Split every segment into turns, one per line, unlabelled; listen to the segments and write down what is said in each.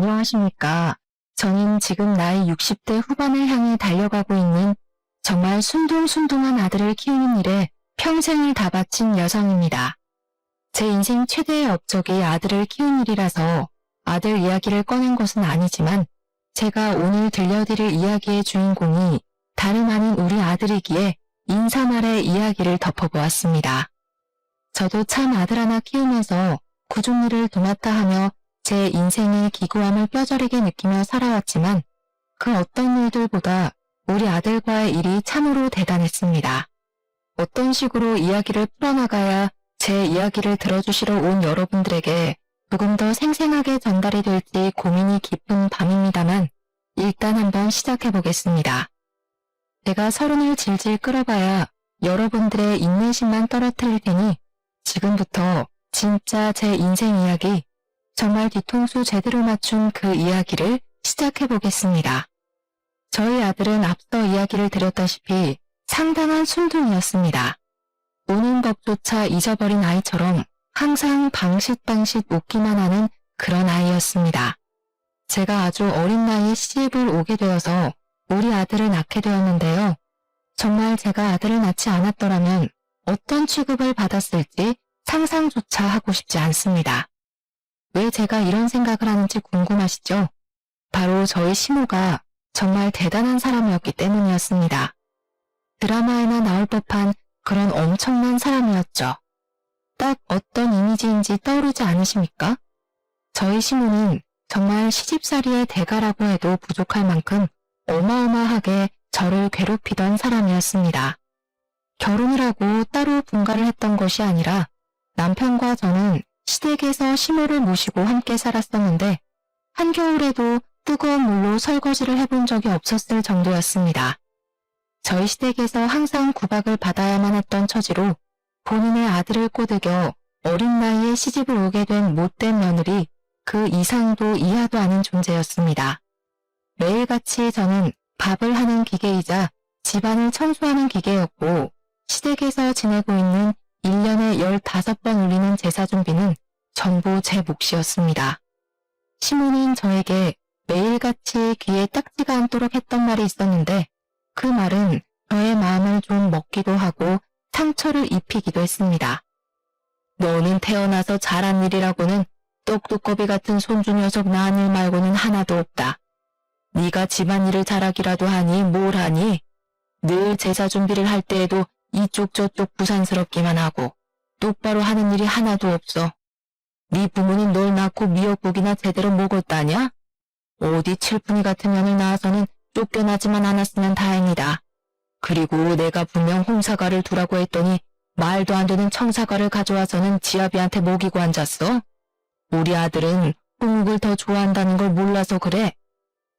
안녕하십니까. 저는 지금 나이 60대 후반을 향해 달려가고 있는 정말 순둥순둥한 아들을 키우는 일에 평생을 다 바친 여성입니다. 제 인생 최대의 업적이 아들을 키운 일이라서 아들 이야기를 꺼낸 것은 아니지만 제가 오늘 들려드릴 이야기의 주인공이 다름 아닌 우리 아들이기에 인사말의 이야기를 덮어보았습니다. 저도 참 아들 하나 키우면서 구중일을 도맡아 하며 제 인생의 기구함을 뼈저리게 느끼며 살아왔지만 그 어떤 일들보다 우리 아들과의 일이 참으로 대단했습니다. 어떤 식으로 이야기를 풀어나가야 제 이야기를 들어주시러 온 여러분들에게 조금 더 생생하게 전달이 될지 고민이 깊은 밤입니다만 일단 한번 시작해보겠습니다. 제가 서른을 질질 끌어봐야 여러분들의 인내심만 떨어뜨릴 테니 지금부터 진짜 제 인생 이야기, 정말 뒤통수 제대로 맞춘 그 이야기를 시작해보겠습니다. 저희 아들은 앞서 이야기를 드렸다시피 상당한 순둥이였습니다. 우는 법조차 잊어버린 아이처럼 항상 방싯방싯 웃기만 하는 그런 아이였습니다. 제가 아주 어린 나이에 시집을 오게 되어서 우리 아들을 낳게 되었는데요. 정말 제가 아들을 낳지 않았더라면 어떤 취급을 받았을지 상상조차 하고 싶지 않습니다. 왜 제가 이런 생각을 하는지 궁금하시죠? 바로 저희 시모가 정말 대단한 사람이었기 때문이었습니다. 드라마에나 나올 법한 그런 엄청난 사람이었죠. 딱 어떤 이미지인지 떠오르지 않으십니까? 저희 시모는 정말 시집살이의 대가라고 해도 부족할 만큼 어마어마하게 저를 괴롭히던 사람이었습니다. 결혼을 하고 따로 분가를 했던 것이 아니라 남편과 저는 시댁에서 시모를 모시고 함께 살았었는데 한겨울에도 뜨거운 물로 설거지를 해본 적이 없었을 정도였습니다. 저희 시댁에서 항상 구박을 받아야만 했던 처지로 본인의 아들을 꼬드겨 어린 나이에 시집을 오게 된 못된 며느리 그 이상도 이하도 아닌 존재였습니다. 매일같이 저는 밥을 하는 기계이자 집안을 청소하는 기계였고 시댁에서 지내고 있는 1년에 15번 울리는 제사 준비는 전부 제 몫이었습니다. 시모는 저에게 매일같이 귀에 딱지가 않도록 했던 말이 있었는데 그 말은 저의 마음을 좀 먹기도 하고 상처를 입히기도 했습니다. 너는 태어나서 잘한 일이라고는 똑똑거비 같은 손주 녀석 낳은 일 말고는 하나도 없다. 네가 집안일을 잘하기라도 하니 뭘 하니? 늘 제사 준비를 할 때에도 이쪽 저쪽 부산스럽기만 하고 똑바로 하는 일이 하나도 없어. 네 부모는 널 낳고 미역국이나 제대로 먹었다냐? 어디 칠푼이 같은 년을 낳아서는 쫓겨나지만 않았으면 다행이다. 그리고 내가 분명 홍사과를 두라고 했더니 말도 안 되는 청사과를 가져와서는 지아비한테 먹이고 앉았어? 우리 아들은 홍국을 더 좋아한다는 걸 몰라서 그래.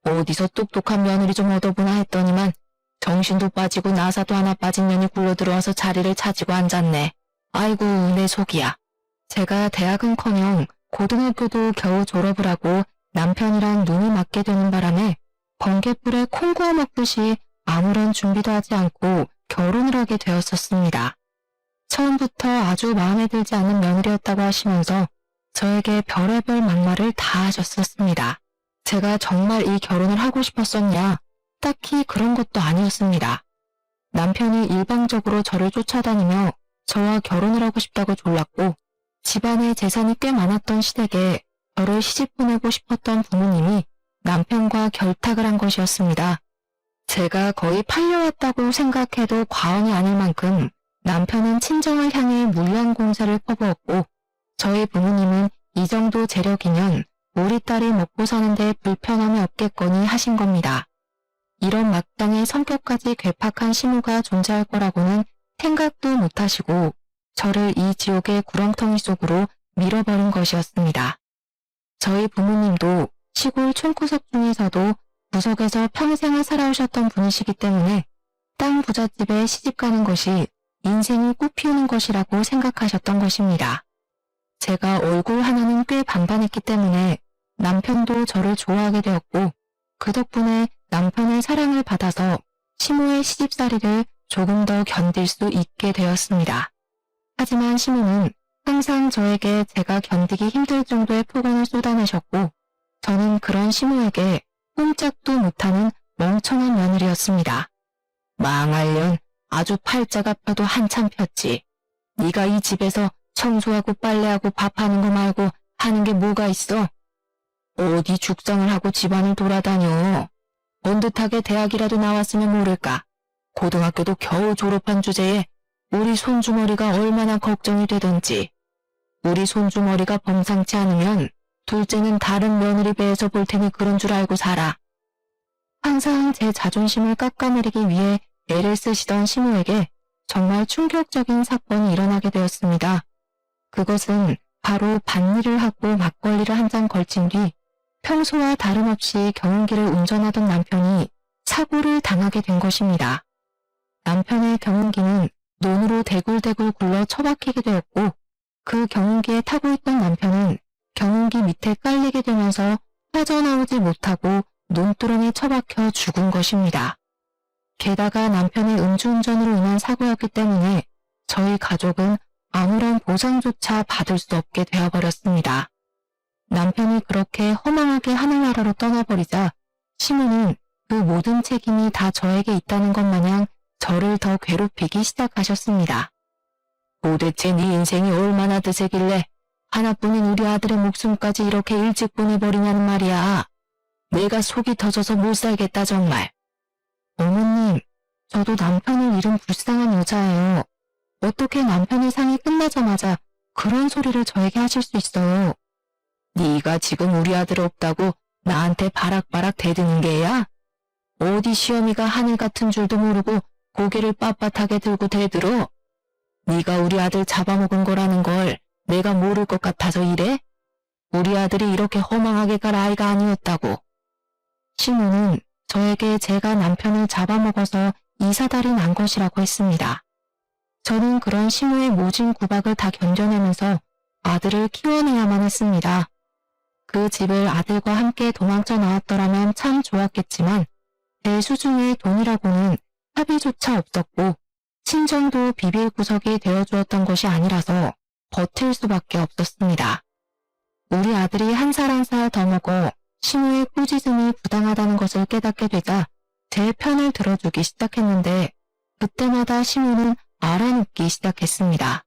어디서 똑똑한 며느리 좀 얻어보나 했더니만 정신도 빠지고 나사도 하나 빠진 년이 굴러들어와서 자리를 차지고 앉았네. 아이고 내 속이야. 제가 대학은커녕 고등학교도 겨우 졸업을 하고 남편이랑 눈이 맞게 되는 바람에 번갯불에 콩 구워 먹듯이 아무런 준비도 하지 않고 결혼을 하게 되었었습니다. 처음부터 아주 마음에 들지 않는 며느리였다고 하시면서 저에게 별의별 막말을 다 하셨었습니다. 제가 정말 이 결혼을 하고 싶었었냐? 딱히 그런 것도 아니었습니다. 남편이 일방적으로 저를 쫓아다니며 저와 결혼을 하고 싶다고 졸랐고 집안에 재산이 꽤 많았던 시댁에 저를 시집 보내고 싶었던 부모님이 남편과 결탁을 한 것이었습니다. 제가 거의 팔려왔다고 생각해도 과언이 아닐 만큼 남편은 친정을 향해 물량 공세를 퍼부었고 저희 부모님은 이 정도 재력이면 우리 딸이 먹고 사는데 불편함이 없겠거니 하신 겁니다. 이런 막장의 성격까지 괴팍한 시모가 존재할 거라고는 생각도 못하시고 저를 이 지옥의 구렁텅이 속으로 밀어버린 것이었습니다. 저희 부모님도 시골 촌구석 중에서도 구석에서 평생을 살아오셨던 분이시기 때문에 땅 부잣집에 시집가는 것이 인생이 꽃피우는 것이라고 생각하셨던 것입니다. 제가 얼굴 하나는 꽤 반반했기 때문에 남편도 저를 좋아하게 되었고 그 덕분에 남편의 사랑을 받아서 시모의 시집살이를 조금 더 견딜 수 있게 되었습니다. 하지만 시모는 항상 저에게 제가 견디기 힘들 정도의 폭언을 쏟아내셨고 저는 그런 시모에게 꼼짝도 못하는 멍청한 며느리였습니다. 망할년, 아주 팔자가 펴도 한참 폈지. 네가 이 집에서 청소하고 빨래하고 밥하는 거 말고 하는 게 뭐가 있어? 어디 죽상을 하고 집안을 돌아다녀. 번듯하게 대학이라도 나왔으면 모를까. 고등학교도 겨우 졸업한 주제에 우리 손주머리가 얼마나 걱정이 되던지. 우리 손주머리가 범상치 않으면 둘째는 다른 며느리 배에서 볼 테니 그런 줄 알고 살아. 항상 제 자존심을 깎아내리기 위해 애를 쓰시던 시모에게 정말 충격적인 사건이 일어나게 되었습니다. 그것은 바로 밭일을 하고 막걸리를 한 잔 걸친 뒤 평소와 다름없이 경운기를 운전하던 남편이 사고를 당하게 된 것입니다. 남편의 경운기는 논으로 대굴대굴 굴러 처박히게 되었고 그 경운기에 타고 있던 남편은 경운기 밑에 깔리게 되면서 빠져나오지 못하고 논두렁에 처박혀 죽은 것입니다. 게다가 남편의 음주운전으로 인한 사고였기 때문에 저희 가족은 아무런 보상조차 받을 수 없게 되어버렸습니다. 남편이 그렇게 허망하게 하늘나라로 떠나버리자 시모는 그 모든 책임이 다 저에게 있다는 것 마냥 저를 더 괴롭히기 시작하셨습니다. 도대체 네 인생이 얼마나 드세길래 하나뿐인 우리 아들의 목숨까지 이렇게 일찍 보내버리냐는 말이야. 내가 속이 터져서 못 살겠다 정말. 어머님, 저도 남편을 잃은 불쌍한 여자예요. 어떻게 남편의 상이 끝나자마자 그런 소리를 저에게 하실 수 있어요. 네가 지금 우리 아들 없다고 나한테 바락바락 대드는 게야? 어디 시어미가 하늘 같은 줄도 모르고 고개를 빳빳하게 들고 대들어? 네가 우리 아들 잡아먹은 거라는 걸 내가 모를 것 같아서 이래? 우리 아들이 이렇게 허망하게 갈 아이가 아니었다고. 시모는 저에게 제가 남편을 잡아먹어서 이사달이 난 것이라고 했습니다. 저는 그런 시모의 모진 구박을 다 견뎌내면서 아들을 키워내야만 했습니다. 그 집을 아들과 함께 도망쳐 나왔더라면 참 좋았겠지만 제 수중에 돈이라고는 합의조차 없었고 친정도 비빌 구석이 되어주었던 것이 아니라서 버틸 수밖에 없었습니다. 우리 아들이 한 살 한 살 더 먹어 시모의 꾸짖음이 부당하다는 것을 깨닫게 되자 제 편을 들어주기 시작했는데 그때마다 시모는 알아눕기 시작했습니다.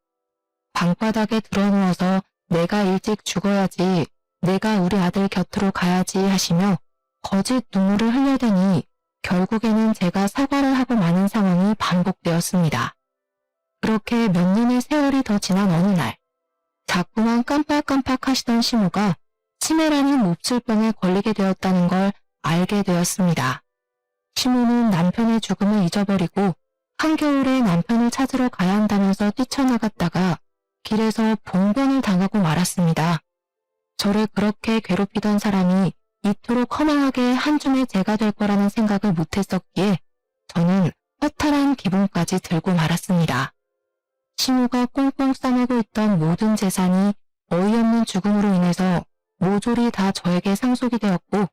방바닥에 드러누워서 내가 일찍 죽어야지, 내가 우리 아들 곁으로 가야지 하시며 거짓 눈물을 흘려대니 결국에는 제가 사과를 하고 마는 상황이 반복되었습니다. 그렇게 몇 년의 세월이 더 지난 어느 날 자꾸만 깜빡깜빡 하시던 시모가 치매라는 몹쓸병에 걸리게 되었다는 걸 알게 되었습니다. 시모는 남편의 죽음을 잊어버리고 한겨울에 남편을 찾으러 가야 한다면서 뛰쳐나갔다가 길에서 봉변을 당하고 말았습니다. 저를 그렇게 괴롭히던 사람이 이토록 허망하게 한 줌의 죄가 될 거라는 생각을 못했었기에 저는 허탈한 기분까지 들고 말았습니다. 시모가 꽁꽁 싸매고 있던 모든 재산이 어이없는 죽음으로 인해서 모조리 다 저에게 상속이 되었고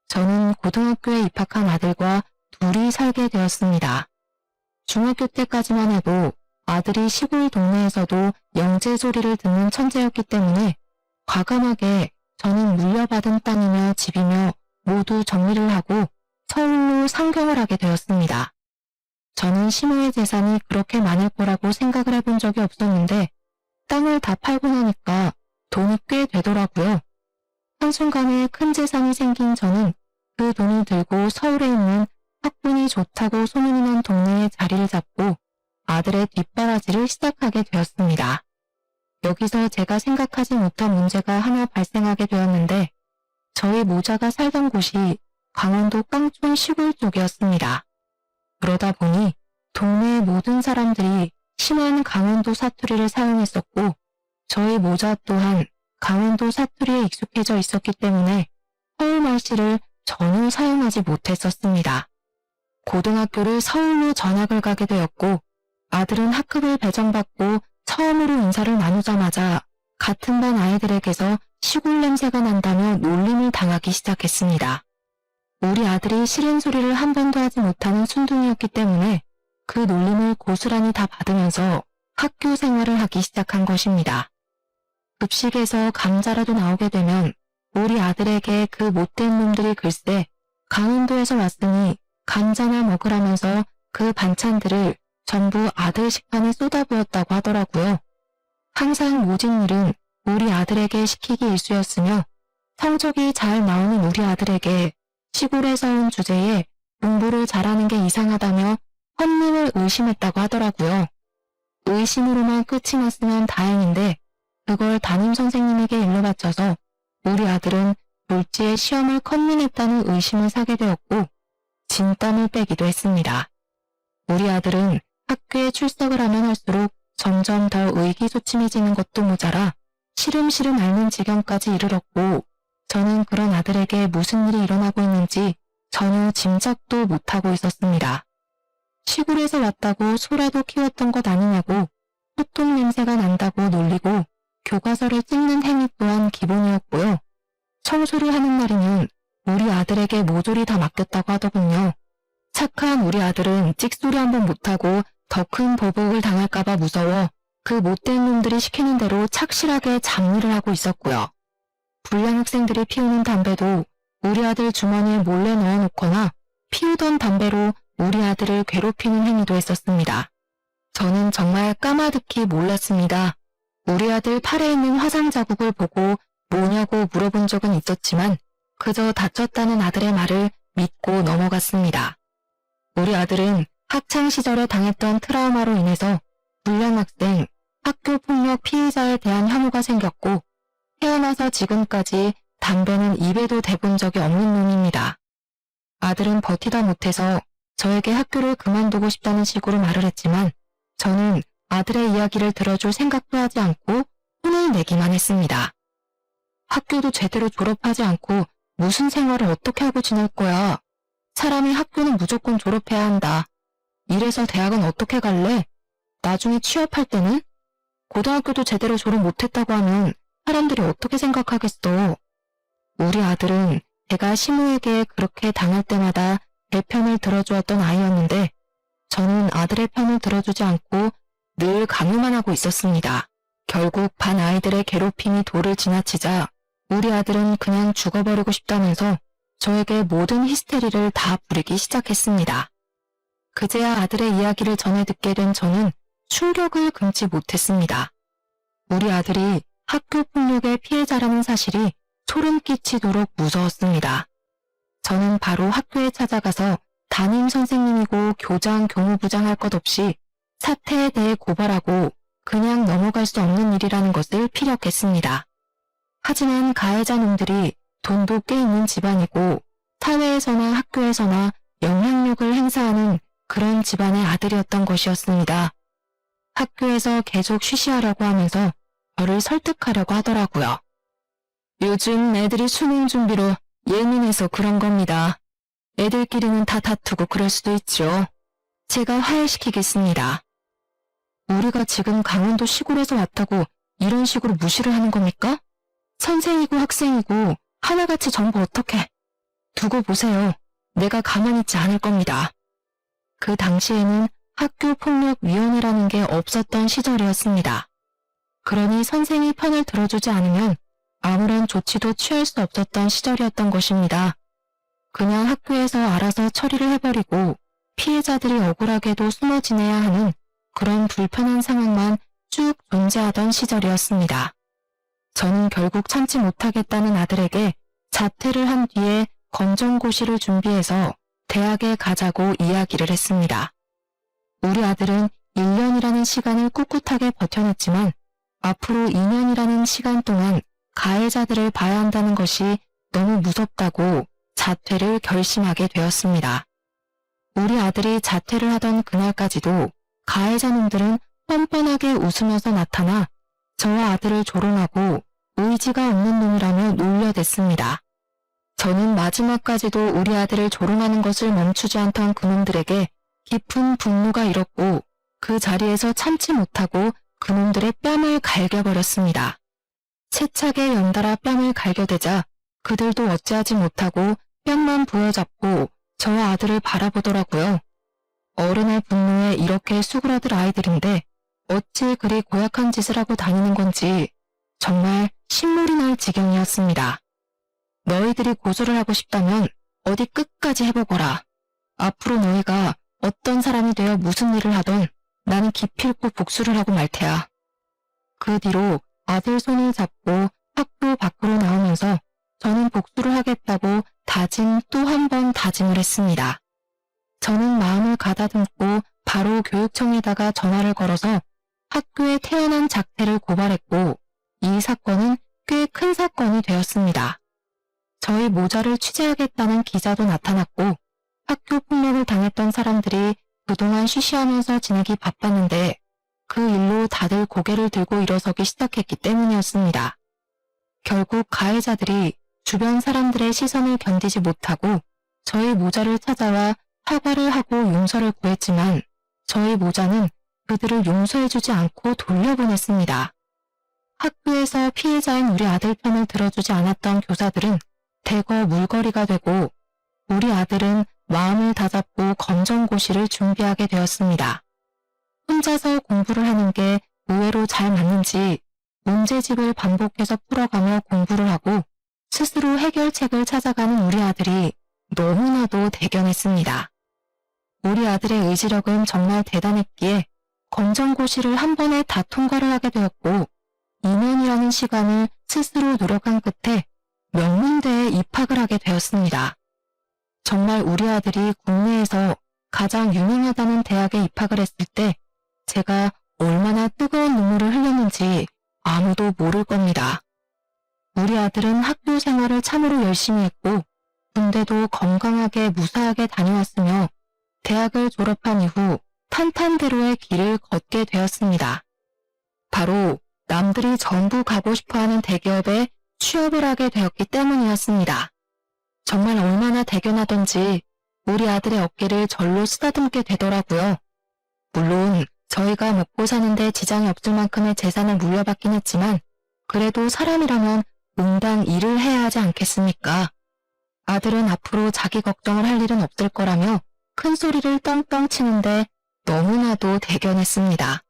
저는 고등학교에 입학한 아들과 둘이 살게 되었습니다. 중학교 때까지만 해도 아들이 시골 동네에서도 영재 소리를 듣는 천재였기 때문에 과감하게 저는 물려받은 땅이며 집이며 모두 정리를 하고 서울로 상경을 하게 되었습니다. 저는 시모의 재산이 그렇게 많을 거라고 생각을 해본 적이 없었는데 땅을 다 팔고 나니까 돈이 꽤 되더라고요. 한순간에 큰 재산이 생긴 저는 그 돈을 들고 서울에 있는 학군이 좋다고 소문이 난 동네에 자리를 잡고 아들의 뒷바라지를 시작하게 되었습니다. 여기서 제가 생각하지 못한 문제가 하나 발생하게 되었는데 저희 모자가 살던 곳이 강원도 깡촌 시골 쪽이었습니다. 그러다 보니 동네의 모든 사람들이 심한 강원도 사투리를 사용했었고 저희 모자 또한 강원도 사투리에 익숙해져 있었기 때문에 서울 말씨를 전혀 사용하지 못했었습니다. 고등학교를 서울로 전학을 가게 되었고 아들은 학급을 배정받고 처음으로 인사를 나누자마자 같은 반 아이들에게서 시골 냄새가 난다며 놀림을 당하기 시작했습니다. 우리 아들이 싫은 소리를 한 번도 하지 못하는 순둥이였기 때문에 그 놀림을 고스란히 다 받으면서 학교 생활을 하기 시작한 것입니다. 급식에서 감자라도 나오게 되면 우리 아들에게 그 못된 놈들이 글쎄 강원도에서 왔으니 감자나 먹으라면서 그 반찬들을 전부 아들 식판에 쏟아부었다고 하더라고요. 항상 모진 일은 우리 아들에게 시키기 일쑤였으며 성적이 잘 나오는 우리 아들에게 시골에서 온 주제에 공부를 잘하는 게 이상하다며 헌님을 의심했다고 하더라고요. 의심으로만 끝이 났으면 다행인데 그걸 담임 선생님에게 일러바쳐서 우리 아들은 졸지에 시험을 컨닝했다는 의심을 사게 되었고 진땀을 빼기도 했습니다. 우리 아들은 학교에 출석을 하면 할수록 점점 더 의기소침해지는 것도 모자라 시름시름 앓는 지경까지 이르렀고 저는 그런 아들에게 무슨 일이 일어나고 있는지 전혀 짐작도 못하고 있었습니다. 시골에서 왔다고 소라도 키웠던 것 아니냐고 소똥 냄새가 난다고 놀리고 교과서를 찍는 행위 또한 기본이었고요. 청소를 하는 날이면 우리 아들에게 모조리 다 맡겼다고 하더군요. 착한 우리 아들은 찍소리 한번 못하고 더 큰 보복을 당할까봐 무서워 그 못된 놈들이 시키는 대로 착실하게 잡일을 하고 있었고요. 불량 학생들이 피우는 담배도 우리 아들 주머니에 몰래 넣어놓거나 피우던 담배로 우리 아들을 괴롭히는 행위도 했었습니다. 저는 정말 까마득히 몰랐습니다. 우리 아들 팔에 있는 화상 자국을 보고 뭐냐고 물어본 적은 있었지만 그저 다쳤다는 아들의 말을 믿고 넘어갔습니다. 우리 아들은 학창시절에 당했던 트라우마로 인해서 불량학생, 학교폭력 피해자에 대한 혐오가 생겼고 태어나서 지금까지 담배는 입에도 대본 적이 없는 놈입니다. 아들은 버티다 못해서 저에게 학교를 그만두고 싶다는 식으로 말을 했지만 저는 아들의 이야기를 들어줄 생각도 하지 않고 혼을 내기만 했습니다. 학교도 제대로 졸업하지 않고 무슨 생활을 어떻게 하고 지낼 거야. 사람이 학교는 무조건 졸업해야 한다. 이래서 대학은 어떻게 갈래? 나중에 취업할 때는? 고등학교도 제대로 졸업 못했다고 하면 사람들이 어떻게 생각하겠어. 우리 아들은 제가 시모에게 그렇게 당할 때마다 제 편을 들어주었던 아이였는데 저는 아들의 편을 들어주지 않고 늘 강요만 하고 있었습니다. 결국 반 아이들의 괴롭힘이 도를 지나치자 우리 아들은 그냥 죽어버리고 싶다면서 저에게 모든 히스테리를 다 부리기 시작했습니다. 그제야 아들의 이야기를 전해 듣게 된 저는 충격을 금치 못했습니다. 우리 아들이 학교 폭력의 피해자라는 사실이 소름 끼치도록 무서웠습니다. 저는 바로 학교에 찾아가서 담임 선생님이고 교장, 교무부장 할 것 없이 사태에 대해 고발하고 그냥 넘어갈 수 없는 일이라는 것을 피력했습니다. 하지만 가해자 놈들이 돈도 꽤 있는 집안이고 사회에서나 학교에서나 영향력을 행사하는 그런 집안의 아들이었던 것이었습니다. 학교에서 계속 쉬쉬하려고 하면서 저를 설득하려고 하더라고요. 요즘 애들이 수능 준비로 예민해서 그런 겁니다. 애들끼리는 다 다투고 그럴 수도 있죠. 제가 화해시키겠습니다. 우리가 지금 강원도 시골에서 왔다고 이런 식으로 무시를 하는 겁니까? 선생이고 학생이고 하나같이 전부 어떻게. 두고 보세요. 내가 가만히 있지 않을 겁니다. 그 당시에는 학교폭력위원회라는 게 없었던 시절이었습니다. 그러니 선생이 편을 들어주지 않으면 아무런 조치도 취할 수 없었던 시절이었던 것입니다. 그냥 학교에서 알아서 처리를 해버리고 피해자들이 억울하게도 숨어 지내야 하는 그런 불편한 상황만 쭉 존재하던 시절이었습니다. 저는 결국 참지 못하겠다는 아들에게 자퇴를 한 뒤에 검정고시를 준비해서 대학에 가자고 이야기를 했습니다. 우리 아들은 1년이라는 시간을 꿋꿋하게 버텨냈지만 앞으로 2년이라는 시간 동안 가해자들을 봐야 한다는 것이 너무 무섭다고 자퇴를 결심하게 되었습니다. 우리 아들이 자퇴를 하던 그날까지도 가해자놈들은 뻔뻔하게 웃으면서 나타나 저와 아들을 조롱하고 의지가 없는 놈이라며 놀려댔습니다. 저는 마지막까지도 우리 아들을 조롱하는 것을 멈추지 않던 그놈들에게 깊은 분노가 일었고 그 자리에서 참지 못하고 그놈들의 뺨을 갈겨버렸습니다. 세차게 연달아 뺨을 갈겨대자 그들도 어찌하지 못하고 뺨만 부여잡고 저와 아들을 바라보더라고요. 어른의 분노에 이렇게 수그러들 아이들인데 어찌 그리 고약한 짓을 하고 다니는 건지 정말 신물이 날 지경이었습니다. 너희들이 고소를 하고 싶다면 어디 끝까지 해보거라. 앞으로 너희가 어떤 사람이 되어 무슨 일을 하던 나는 기필코 복수를 하고 말 테야. 그 뒤로 아들 손을 잡고 학교 밖으로 나오면서 저는 복수를 하겠다고 다짐 또 한 번 다짐을 했습니다. 저는 마음을 가다듬고 바로 교육청에다가 전화를 걸어서 학교에 태어난 작태를 고발했고 이 사건은 꽤 큰 사건이 되었습니다. 저희 모자를 취재하겠다는 기자도 나타났고 학교 폭력을 당했던 사람들이 그동안 쉬쉬하면서 지내기 바빴는데 그 일로 다들 고개를 들고 일어서기 시작했기 때문이었습니다. 결국 가해자들이 주변 사람들의 시선을 견디지 못하고 저희 모자를 찾아와 사과를 하고 용서를 구했지만 저희 모자는 그들을 용서해주지 않고 돌려보냈습니다. 학교에서 피해자인 우리 아들 편을 들어주지 않았던 교사들은 대거 물거리가 되고 우리 아들은 마음을 다잡고 검정고시를 준비하게 되었습니다. 혼자서 공부를 하는 게 의외로 잘 맞는지 문제집을 반복해서 풀어가며 공부를 하고 스스로 해결책을 찾아가는 우리 아들이 너무나도 대견했습니다. 우리 아들의 의지력은 정말 대단했기에 검정고시를 한 번에 다 통과를 하게 되었고 2년이라는 시간을 스스로 노력한 끝에 명문대에 입학을 하게 되었습니다. 정말 우리 아들이 국내에서 가장 유명하다는 대학에 입학을 했을 때 제가 얼마나 뜨거운 눈물을 흘렸는지 아무도 모를 겁니다. 우리 아들은 학교 생활을 참으로 열심히 했고 군대도 건강하게 무사하게 다녀왔으며 대학을 졸업한 이후 탄탄대로의 길을 걷게 되었습니다. 바로 남들이 전부 가고 싶어하는 대기업에 취업을 하게 되었기 때문이었습니다. 정말 얼마나 대견하던지 우리 아들의 어깨를 절로 쓰다듬게 되더라고요. 물론 저희가 먹고 사는데 지장이 없을 만큼의 재산을 물려받긴 했지만 그래도 사람이라면 응당 일을 해야 하지 않겠습니까? 아들은 앞으로 자기 걱정을 할 일은 없을 거라며 큰 소리를 떵떵 치는데 너무나도 대견했습니다.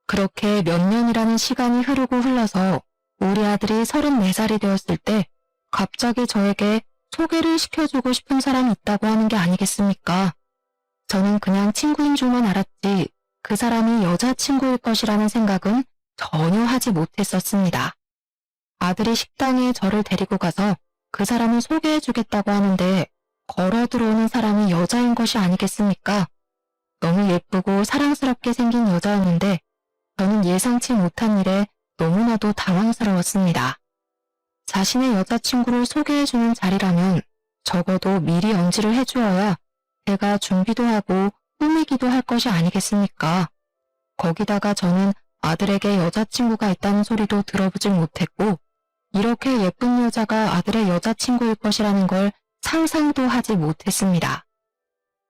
그렇게 몇 년이라는 시간이 흐르고 흘러서 우리 아들이 34살이 되었을 때 갑자기 저에게 소개를 시켜주고 싶은 사람이 있다고 하는 게 아니겠습니까? 저는 그냥 친구인 줄만 알았지 그 사람이 여자친구일 것이라는 생각은 전혀 하지 못했었습니다. 아들이 식당에 저를 데리고 가서 그 사람을 소개해주겠다고 하는데 걸어 들어오는 사람이 여자인 것이 아니겠습니까? 너무 예쁘고 사랑스럽게 생긴 여자였는데 저는 예상치 못한 일에 너무나도 당황스러웠습니다. 자신의 여자친구를 소개해주는 자리라면 적어도 미리 언지를 해주어야 제가 준비도 하고 꾸미기도 할 것이 아니겠습니까? 거기다가 저는 아들에게 여자친구가 있다는 소리도 들어보질 못했고 이렇게 예쁜 여자가 아들의 여자친구일 것이라는 걸 상상도 하지 못했습니다.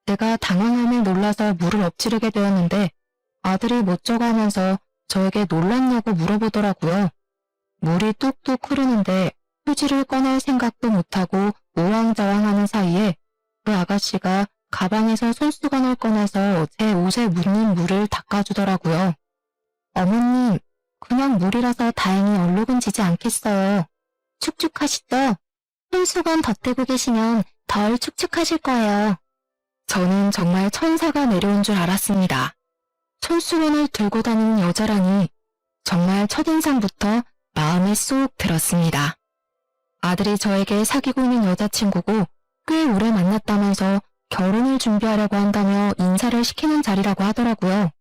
제가 당황함에 놀라서 물을 엎지르게 되었는데 아들이 멋져가 하면서 저에게 놀랐냐고 물어보더라고요. 물이 뚝뚝 흐르는데 휴지를 꺼낼 생각도 못하고 우왕좌왕하는 사이에 그 아가씨가 가방에서 손수건을 꺼내서 제 옷에 묻는 물을 닦아주더라고요. 어머님, 그냥 물이라서 다행히 얼룩은 지지 않겠어요. 축축하시죠? 손수건 덧대고 계시면 덜 축축하실 거예요. 저는 정말 천사가 내려온 줄 알았습니다. 손수건을 들고 다니는 여자라니 정말 첫인상부터 마음에 쏙 들었습니다. 아들이 저에게 사귀고 있는 여자친구고 꽤 오래 만났다면서 결혼을 준비하려고 한다며 인사를 시키는 자리라고 하더라고요.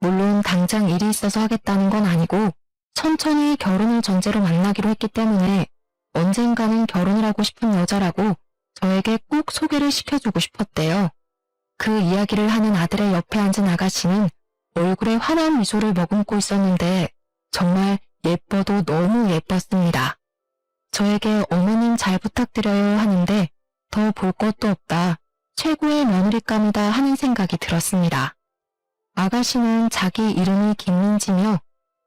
물론 당장 일이 있어서 하겠다는 건 아니고 천천히 결혼을 전제로 만나기로 했기 때문에 언젠가는 결혼을 하고 싶은 여자라고 저에게 꼭 소개를 시켜주고 싶었대요. 그 이야기를 하는 아들의 옆에 앉은 아가씨는 얼굴에 환한 미소를 머금고 있었는데 정말 예뻐도 너무 예뻤습니다. 저에게 어머님 잘 부탁드려요 하는데 더 볼 것도 없다. 최고의 며느리감이다 하는 생각이 들었습니다. 아가씨는 자기 이름이 김민지며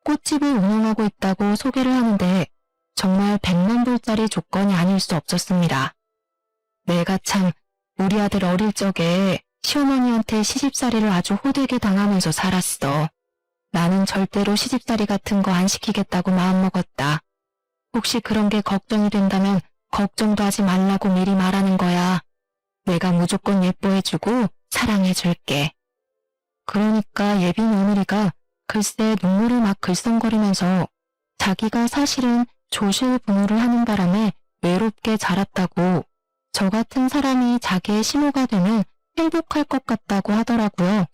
꽃집을 운영하고 있다고 소개를 하는데 정말 100만 불짜리 조건이 아닐 수 없었습니다. 내가 참 우리 아들 어릴 적에 시어머니한테 시집살이를 아주 호되게 당하면서 살았어. 나는 절대로 시집살이 같은 거 안 시키겠다고 마음먹었다. 혹시 그런 게 걱정이 된다면 걱정도 하지 말라고 미리 말하는 거야. 내가 무조건 예뻐해주고 사랑해줄게. 그러니까 예비 며느리가 글쎄 눈물을 막 글썽거리면서 자기가 사실은 조실 분유를 하는 바람에 외롭게 자랐다고, 저 같은 사람이 자기의 시모가 되면 행복할 것 같다고 하더라고요.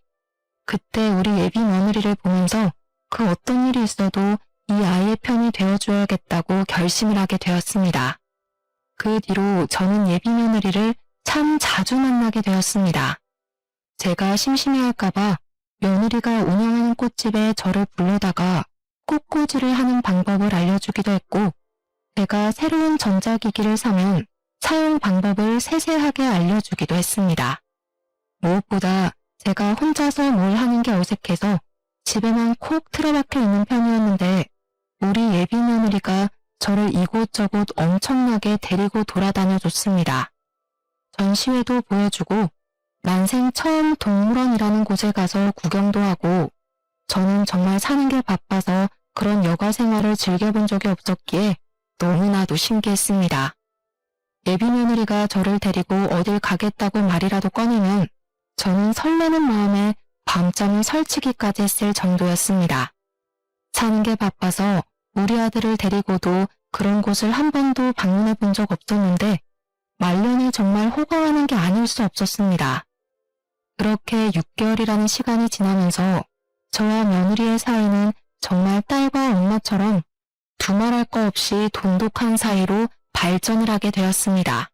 그때 우리 예비 며느리를 보면서 그 어떤 일이 있어도 이 아이의 편이 되어줘야겠다고 결심을 하게 되었습니다. 그 뒤로 저는 예비 며느리를 참 자주 만나게 되었습니다. 제가 심심해할까봐 며느리가 운영하는 꽃집에 저를 불러다가 꽃꽂이를 하는 방법을 알려주기도 했고, 제가 새로운 전자기기를 사면 사용 방법을 세세하게 알려주기도 했습니다. 무엇보다 제가 혼자서 뭘 하는 게 어색해서 집에만 콕 틀어박혀 있는 편이었는데, 우리 예비 며느리가 저를 이곳저곳 엄청나게 데리고 돌아다녀 줬습니다. 전시회도 보여주고 난생 처음 동물원이라는 곳에 가서 구경도 하고, 저는 정말 사는 게 바빠서 그런 여가 생활을 즐겨본 적이 없었기에 너무나도 신기했습니다. 예비 며느리가 저를 데리고 어딜 가겠다고 말이라도 꺼내면 저는 설레는 마음에 밤잠을 설치기까지 했을 정도였습니다. 사는 게 바빠서 우리 아들을 데리고도 그런 곳을 한 번도 방문해 본 적 없었는데 말년에 정말 호강하는 게 아닐 수 없었습니다. 그렇게 6개월이라는 시간이 지나면서 저와 며느리의 사이는 정말 딸과 엄마처럼 두말할 거 없이 돈독한 사이로 발전을 하게 되었습니다.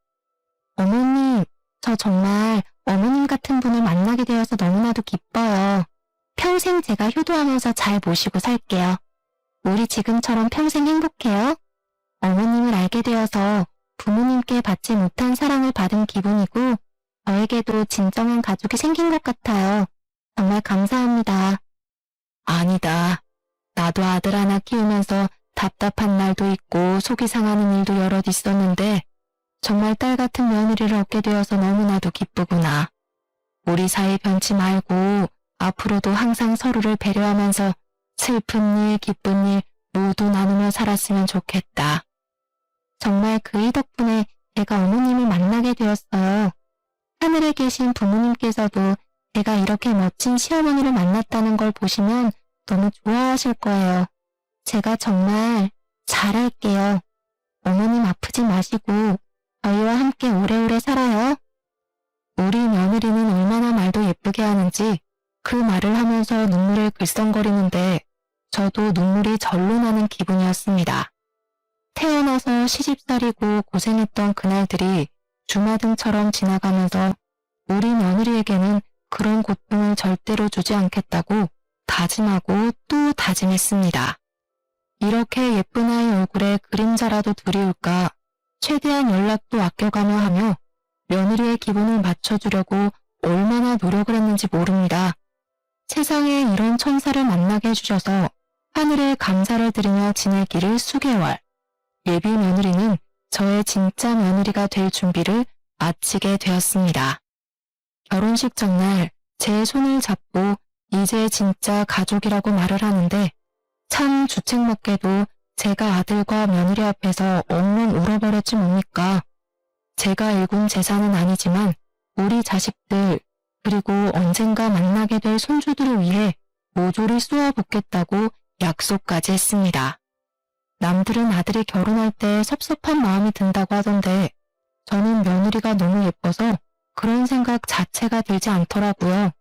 어머님, 저 정말 어머님 같은 분을 만나게 되어서 너무나도 기뻐요. 평생 제가 효도하면서 잘 모시고 살게요. 우리 지금처럼 평생 행복해요. 어머님을 알게 되어서 부모님께 받지 못한 사랑을 받은 기분이고, 저에게도 진정한 가족이 생긴 것 같아요. 정말 감사합니다. 아니다. 나도 아들 하나 키우면서 답답한 날도 있고 속이 상하는 일도 여럿 있었는데 정말 딸 같은 며느리를 얻게 되어서 너무나도 기쁘구나. 우리 사이 변치 말고 앞으로도 항상 서로를 배려하면서 슬픈 일, 기쁜 일 모두 나누며 살았으면 좋겠다. 정말 그이 덕분에 제가 어머님을 만나게 되었어요. 하늘에 계신 부모님께서도 제가 이렇게 멋진 시어머니를 만났다는 걸 보시면 너무 좋아하실 거예요. 제가 정말 잘할게요. 어머님 아프지 마시고 저희와 함께 오래오래 살아요. 우리 며느리는 얼마나 말도 예쁘게 하는지 그 말을 하면서 눈물을 글썽거리는데 저도 눈물이 절로 나는 기분이었습니다. 태어나서 시집살이고 고생했던 그날들이 주마등처럼 지나가면서 우리 며느리에게는 그런 고통을 절대로 주지 않겠다고 다짐하고 또 다짐했습니다. 이렇게 예쁜 아이 얼굴에 그림자라도 드리울까 최대한 연락도 아껴가며 하며 며느리의 기분을 맞춰주려고 얼마나 노력을 했는지 모릅니다. 세상에 이런 천사를 만나게 해주셔서 하늘에 감사를 드리며 지내기를 수개월. 예비 며느리는 저의 진짜 며느리가 될 준비를 마치게 되었습니다. 결혼식 전날 제 손을 잡고 이제 진짜 가족이라고 말을 하는데 참 주책맞게도 제가 아들과 며느리 앞에서 엉엉 울어버렸지 뭡니까. 제가 일군 재산은 아니지만 우리 자식들 그리고 언젠가 만나게 될 손주들을 위해 모조리 쏘아붓겠다고 약속까지 했습니다. 남들은 아들이 결혼할 때 섭섭한 마음이 든다고 하던데 저는 며느리가 너무 예뻐서 그런 생각 자체가 들지 않더라고요.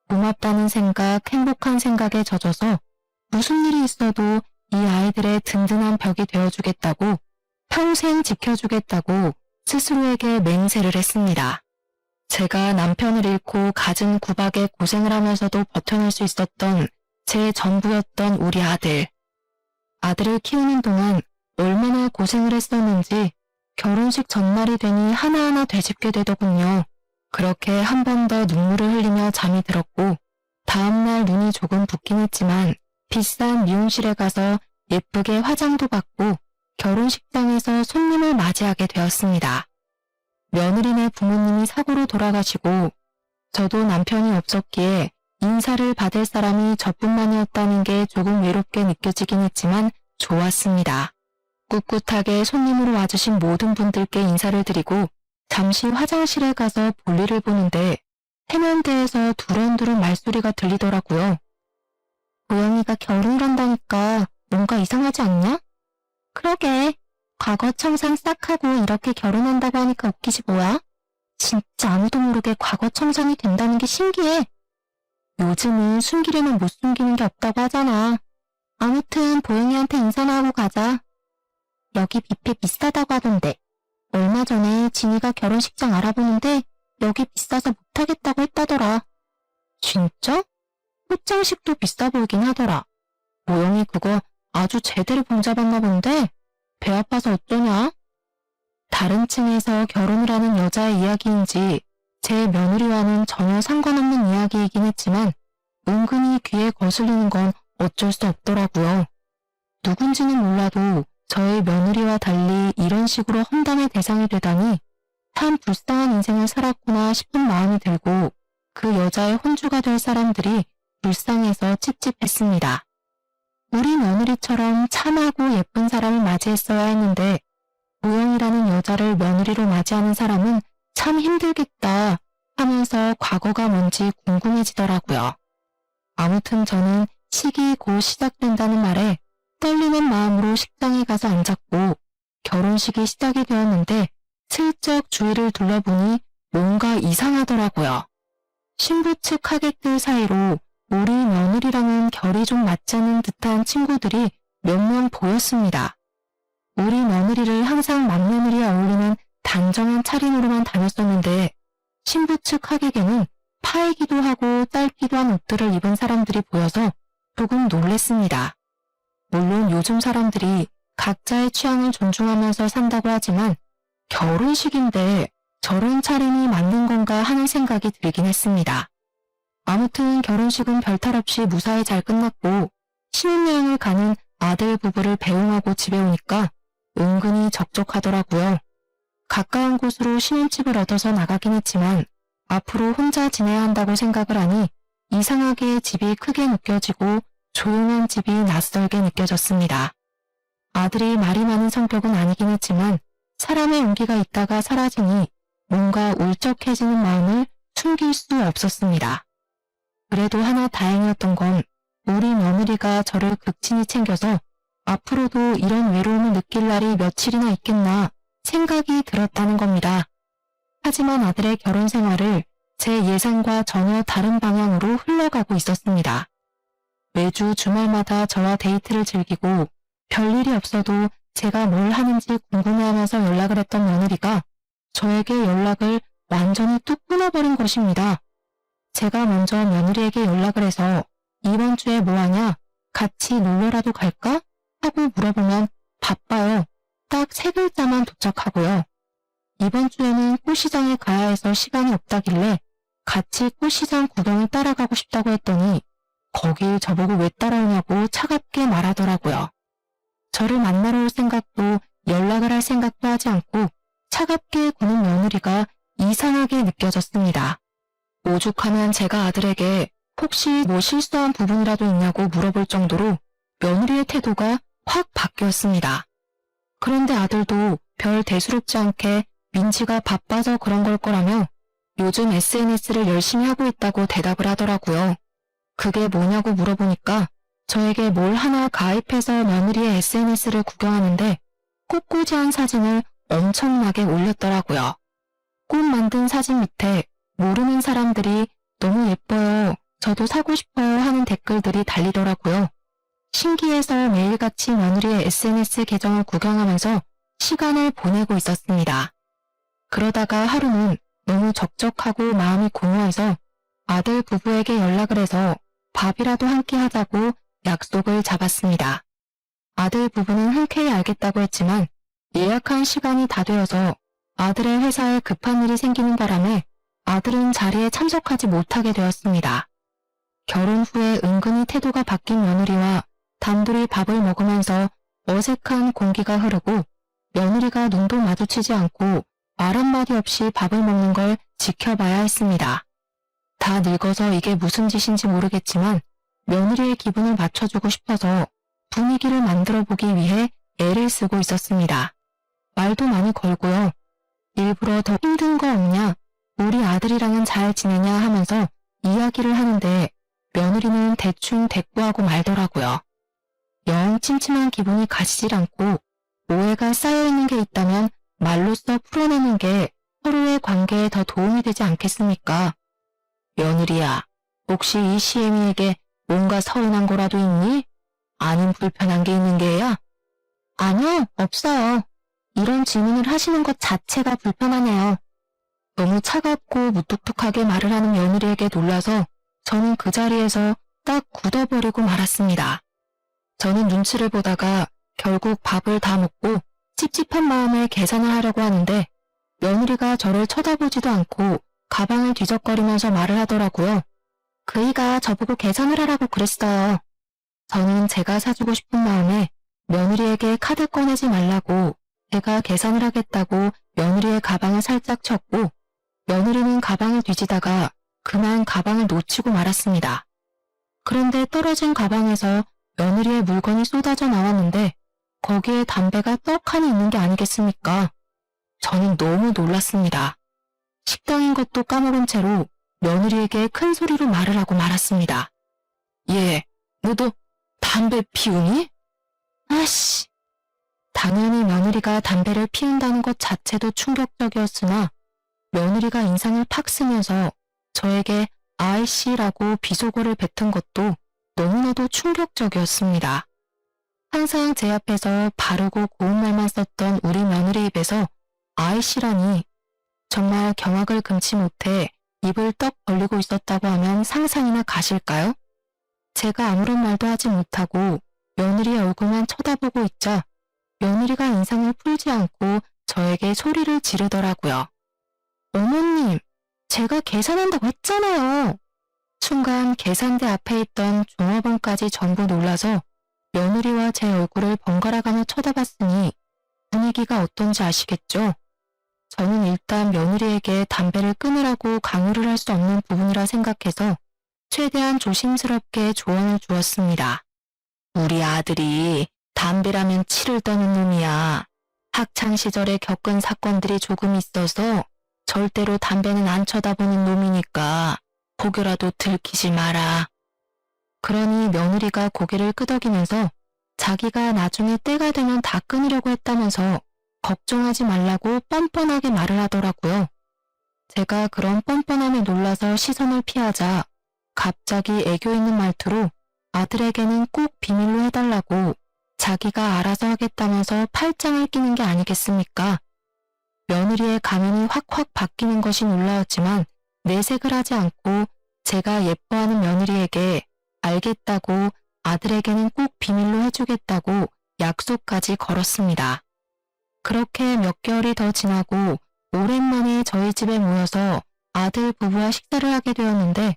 고맙다는 생각, 행복한 생각에 젖어서 무슨 일이 있어도 이 아이들의 든든한 벽이 되어주겠다고, 평생 지켜주겠다고 스스로에게 맹세를 했습니다. 제가 남편을 잃고 갖은 구박에 고생을 하면서도 버텨낼 수 있었던 제 전부였던 우리 아들. 아들을 키우는 동안 얼마나 고생을 했었는지 결혼식 전날이 되니 하나하나 되짚게 되더군요. 그렇게 한 번 더 눈물을 흘리며 잠이 들었고 다음날 눈이 조금 붓긴 했지만 비싼 미용실에 가서 예쁘게 화장도 받고 결혼식장에서 손님을 맞이하게 되었습니다. 며느리네 부모님이 사고로 돌아가시고 저도 남편이 없었기에 인사를 받을 사람이 저뿐만이었다는 게 조금 외롭게 느껴지긴 했지만 좋았습니다. 꿋꿋하게 손님으로 와주신 모든 분들께 인사를 드리고 잠시 화장실에 가서 볼일을 보는데 해면대에서 두런두런 말소리가 들리더라고요. 보영이가 결혼을 한다니까 뭔가 이상하지 않냐? 그러게. 과거 청산 싹 하고 이렇게 결혼한다고 하니까 웃기지 뭐야? 진짜 아무도 모르게 과거 청산이 된다는 게 신기해. 요즘은 숨기려면 못 숨기는 게 없다고 하잖아. 아무튼 보영이한테 인사나 하고 가자. 여기 뷔페 비싸다고 하던데. 얼마 전에 진이가 결혼식장 알아보는데 여기 비싸서 못하겠다고 했다더라. 진짜? 꽃장식도 비싸 보이긴 하더라. 보영이 그거 아주 제대로 봉잡았나 본데 배 아파서 어쩌냐? 다른 층에서 결혼을 하는 여자의 이야기인지 제 며느리와는 전혀 상관없는 이야기이긴 했지만 은근히 귀에 거슬리는 건 어쩔 수 없더라고요. 누군지는 몰라도 저의 며느리와 달리 이런 식으로 험담의 대상이 되다니 참 불쌍한 인생을 살았구나 싶은 마음이 들고 그 여자의 혼주가 될 사람들이 불쌍해서 찝찝했습니다. 우리 며느리처럼 참하고 예쁜 사람을 맞이했어야 했는데 보영이라는 여자를 며느리로 맞이하는 사람은 참 힘들겠다 하면서 과거가 뭔지 궁금해지더라고요. 아무튼 저는 식이 곧 시작된다는 말에 떨리는 마음으로 식당에 가서 앉았고 결혼식이 시작이 되었는데 슬쩍 주위를 둘러보니 뭔가 이상하더라고요. 신부 측 하객들 사이로 우리 며느리랑은 결이 좀 맞지 않는 듯한 친구들이 몇 명 보였습니다. 우리 며느리를 항상 맏며느리에 어울리는 단정한 차림으로만 다녔었는데 신부 측 하객에는 파이기도 하고 짧기도 한 옷들을 입은 사람들이 보여서 조금 놀랬습니다. 물론 요즘 사람들이 각자의 취향을 존중하면서 산다고 하지만 결혼식인데 저런 차림이 맞는 건가 하는 생각이 들긴 했습니다. 아무튼 결혼식은 별탈 없이 무사히 잘 끝났고 신혼여행을 가는 아들 부부를 배웅하고 집에 오니까 은근히 적적하더라고요. 가까운 곳으로 신혼집을 얻어서 나가긴 했지만 앞으로 혼자 지내야 한다고 생각을 하니 이상하게 집이 크게 느껴지고 조용한 집이 낯설게 느껴졌습니다. 아들이 말이 많은 성격은 아니긴 했지만 사람의 온기가 있다가 사라지니 뭔가 울적해지는 마음을 숨길 수 없었습니다. 그래도 하나 다행이었던 건 우리 며느리가 저를 극진히 챙겨서 앞으로도 이런 외로움을 느낄 날이 며칠이나 있겠나 생각이 들었다는 겁니다. 하지만 아들의 결혼 생활을 제 예상과 전혀 다른 방향으로 흘러가고 있었습니다. 매주 주말마다 저와 데이트를 즐기고 별일이 없어도 제가 뭘 하는지 궁금해하면서 연락을 했던 며느리가 저에게 연락을 완전히 뚝 끊어버린 것입니다. 제가 먼저 며느리에게 연락을 해서 이번 주에 뭐하냐? 같이 놀러라도 갈까? 하고 물어보면 바빠요. 딱 3글자만 도착하고요. 이번 주에는 꽃시장에 가야 해서 시간이 없다길래 같이 꽃시장 구경을 따라가고 싶다고 했더니 거길 저보고 왜 따라오냐고 차갑게 말하더라고요. 저를 만나러 올 생각도 연락을 할 생각도 하지 않고 차갑게 구는 며느리가 이상하게 느껴졌습니다. 오죽하면 제가 아들에게 혹시 뭐 실수한 부분이라도 있냐고 물어볼 정도로 며느리의 태도가 확 바뀌었습니다. 그런데 아들도 별 대수롭지 않게 민지가 바빠서 그런 걸 거라며 요즘 SNS를 열심히 하고 있다고 대답을 하더라고요. 그게 뭐냐고 물어보니까 저에게 뭘 하나 가입해서 며느리의 SNS를 구경하는데 꽃꽂이한 사진을 엄청나게 올렸더라고요. 꽃 만든 사진 밑에 모르는 사람들이 너무 예뻐요, 저도 사고 싶어요 하는 댓글들이 달리더라고요. 신기해서 매일같이 며느리의 SNS 계정을 구경하면서 시간을 보내고 있었습니다. 그러다가 하루는 너무 적적하고 마음이 공허해서 아들 부부에게 연락을 해서 밥이라도 함께 하자고 약속을 잡았습니다. 아들 부부는 흔쾌히 알겠다고 했지만 예약한 시간이 다 되어서 아들의 회사에 급한 일이 생기는 바람에 아들은 자리에 참석하지 못하게 되었습니다. 결혼 후에 은근히 태도가 바뀐 며느리와 단둘이 밥을 먹으면서 어색한 공기가 흐르고 며느리가 눈도 마주치지 않고 말 한마디 없이 밥을 먹는 걸 지켜봐야 했습니다. 다 늙어서 이게 무슨 짓인지 모르겠지만 며느리의 기분을 맞춰주고 싶어서 분위기를 만들어 보기 위해 애를 쓰고 있었습니다. 말도 많이 걸고요. 일부러 더 힘든 거 없냐, 우리 아들이랑은 잘 지내냐 하면서 이야기를 하는데 며느리는 대충 대꾸하고 말더라고요. 영 침침한 기분이 가시질 않고 오해가 쌓여있는 게 있다면 말로써 풀어내는 게 서로의 관계에 더 도움이 되지 않겠습니까? 며느리야, 혹시 이 시애미에게 뭔가 서운한 거라도 있니? 아님 불편한 게 있는 게야? 아니요, 없어요. 이런 질문을 하시는 것 자체가 불편하네요. 너무 차갑고 무뚝뚝하게 말을 하는 며느리에게 놀라서 저는 그 자리에서 딱 굳어버리고 말았습니다. 저는 눈치를 보다가 결국 밥을 다 먹고 찝찝한 마음에 계산을 하려고 하는데 며느리가 저를 쳐다보지도 않고 가방을 뒤적거리면서 말을 하더라고요. 그이가 저보고 계산을 하라고 그랬어요. 저는 제가 사주고 싶은 마음에 며느리에게 카드 꺼내지 말라고 제가 계산을 하겠다고 며느리의 가방을 살짝 쳤고 며느리는 가방을 뒤지다가 그만 가방을 놓치고 말았습니다. 그런데 떨어진 가방에서 며느리의 물건이 쏟아져 나왔는데 거기에 담배가 떡하니 있는 게 아니겠습니까? 저는 너무 놀랐습니다. 식당인 것도 까먹은 채로 며느리에게 큰 소리로 말을 하고 말았습니다. 예, 너도 담배 피우니? 아씨. 당연히 며느리가 담배를 피운다는 것 자체도 충격적이었으나 며느리가 인상을 팍 쓰면서 저에게 아이씨라고 비속어를 뱉은 것도 너무나도 충격적이었습니다. 항상 제 앞에서 바르고 고운 말만 썼던 우리 며느리 입에서 아이씨라니 정말 경악을 금치 못해 입을 떡 벌리고 있었다고 하면 상상이나 가실까요? 제가 아무런 말도 하지 못하고 며느리의 얼굴만 쳐다보고 있자 며느리가 인상을 풀지 않고 저에게 소리를 지르더라고요. 어머님, 제가 계산한다고 했잖아요. 순간 계산대 앞에 있던 종업원까지 전부 놀라서 며느리와 제 얼굴을 번갈아가며 쳐다봤으니 분위기가 어떤지 아시겠죠? 저는 일단 며느리에게 담배를 끊으라고 강요를 할 수 없는 부분이라 생각해서 최대한 조심스럽게 조언을 주었습니다. 우리 아들이 담배라면 치를 떠는 놈이야. 학창시절에 겪은 사건들이 조금 있어서 절대로 담배는 안 쳐다보는 놈이니까 고개라도 들키지 마라. 그러니 며느리가 고개를 끄덕이면서 자기가 나중에 때가 되면 다 끊으려고 했다면서 걱정하지 말라고 뻔뻔하게 말을 하더라고요. 제가 그런 뻔뻔함에 놀라서 시선을 피하자 갑자기 애교 있는 말투로 아들에게는 꼭 비밀로 해달라고 자기가 알아서 하겠다면서 팔짱을 끼는 게 아니겠습니까? 며느리의 가면이 확확 바뀌는 것이 놀라웠지만 내색을 하지 않고 제가 예뻐하는 며느리에게 알겠다고 아들에게는 꼭 비밀로 해주겠다고 약속까지 걸었습니다. 그렇게 몇 개월이 더 지나고 오랜만에 저희 집에 모여서 아들 부부와 식사를 하게 되었는데